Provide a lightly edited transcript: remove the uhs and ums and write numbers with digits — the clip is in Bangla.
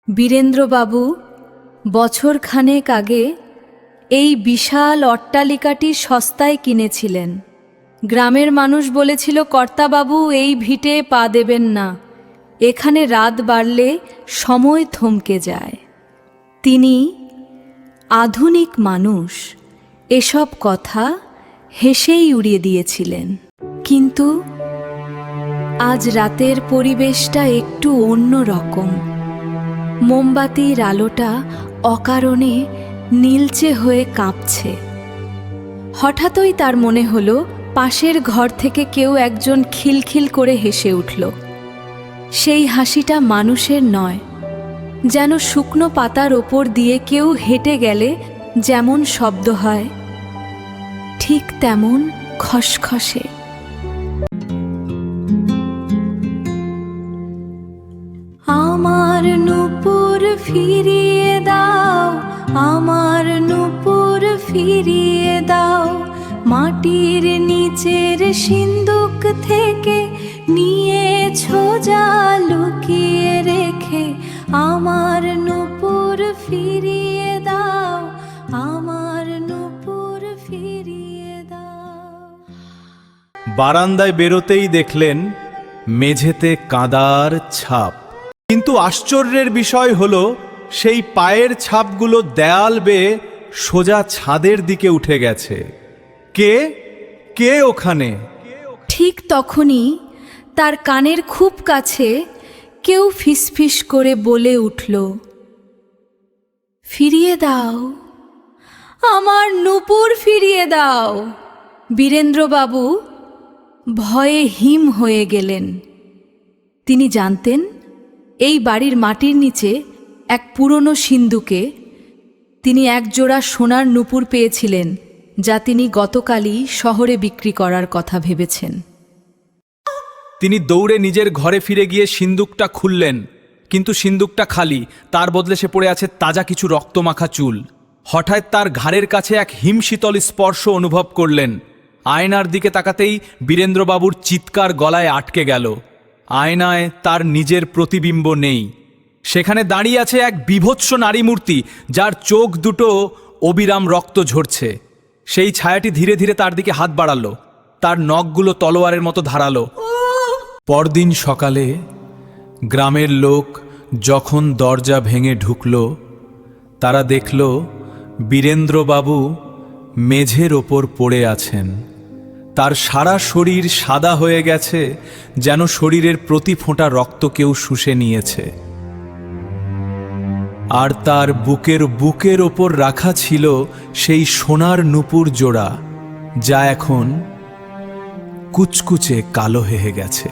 বীরেন্দ্রবাবু বছরখানেক আগে এই বিশাল অট্টালিকাটি সস্তায় কিনেছিলেন। গ্রামের মানুষ বলেছিল, কর্তাবাবু এই ভিটে পা দেবেন না, এখানে রাত বাড়লে সময় থমকে যায়। তিনি আধুনিক মানুষ, এসব কথা হেসেই উড়িয়ে দিয়েছিলেন। কিন্তু আজ রাতের পরিবেশটা একটু অন্য রকম। মোমবাতির আলোটা অকারণে নীলচে হয়ে কাঁপছে। হঠাৎই তার মনে হলো পাশের ঘর থেকে কেউ একজন খিলখিল করে হেসে উঠল। সেই হাসিটা মানুষের নয়, যেন শুকনো পাতার ওপর দিয়ে কেউ হেঁটে গেলে যেমন শব্দ হয়, ঠিক তেমন খসখসে। আমার নূপুর ফিরিয়ে দাও, আমার নূপুর ফিরিয়ে দাও, মাটির নিচের সিন্দুক থেকে নিয়েছো যা লুকিয়ে রেখে, আমার নূপুর ফিরিয়ে দাও, আমার নূপুর ফিরিয়ে দাও। বারান্দায় বেরোতেই দেখলেন মেঝেতে কাদার ছাপ। কিন্তু আশ্চর্যের বিষয় হলো সেই পায়ের ছাপগুলো দেয়াল বেয়ে সোজা ছাদের দিকে উঠে গেছে। কে কে ওখানে? ঠিক তখনই তার কানের খুব কাছে কেউ ফিসফিস করে বলে উঠল, ফিরিয়ে দাও, আমার নূপুর ফিরিয়ে দাও। বীরেন্দ্রবাবু ভয়ে হিম হয়ে গেলেন। তিনি জানতেন এই বাড়ির মাটির নিচে এক পুরনো সিন্দুকে তিনি একজোড়া সোনার নূপুর পেয়েছিলেন, যা তিনি গতকালই শহরে বিক্রি করার কথা ভেবেছেন। তিনি দৌড়ে নিজের ঘরে ফিরে গিয়ে সিন্দুকটা খুললেন, কিন্তু সিন্দুকটা খালি। তার বদলে সে পড়ে আছে তাজা কিছু রক্তমাখা চুল। হঠাৎ তার ঘাড়ের কাছে এক হিমশীতল স্পর্শ অনুভব করলেন। আয়নার দিকে তাকাতেই বীরেন্দ্রবাবুর চিৎকার গলায় আটকে গেল। আয়নায় তার নিজের প্রতিবিম্ব নেই। সেখানে দাঁড়িয়ে আছে এক বীভৎস নারী মূর্তি, যার চোখ দুটো অবিরাম রক্ত ঝরছে। সেই ছায়াটি ধীরে ধীরে তার দিকে হাত বাড়ালো, তার নখগুলো তলোয়ারের মতো ধারালো। পরদিন সকালে গ্রামের লোক যখন দরজা ভেঙে ঢুকল, তারা দেখল বীরেন্দ্রবাবু মেঝের ওপর পড়ে আছেন। তার সারা শরীর সাদা হয়ে গেছে, যেন শরীরের প্রতি ফোঁটা রক্ত কেউ শুষে নিয়েছে। আর তার বুকের ওপর রাখা ছিল সেই সোনার নূপুর জোড়া, যা এখন কুচকুচে কালো হয়ে গেছে।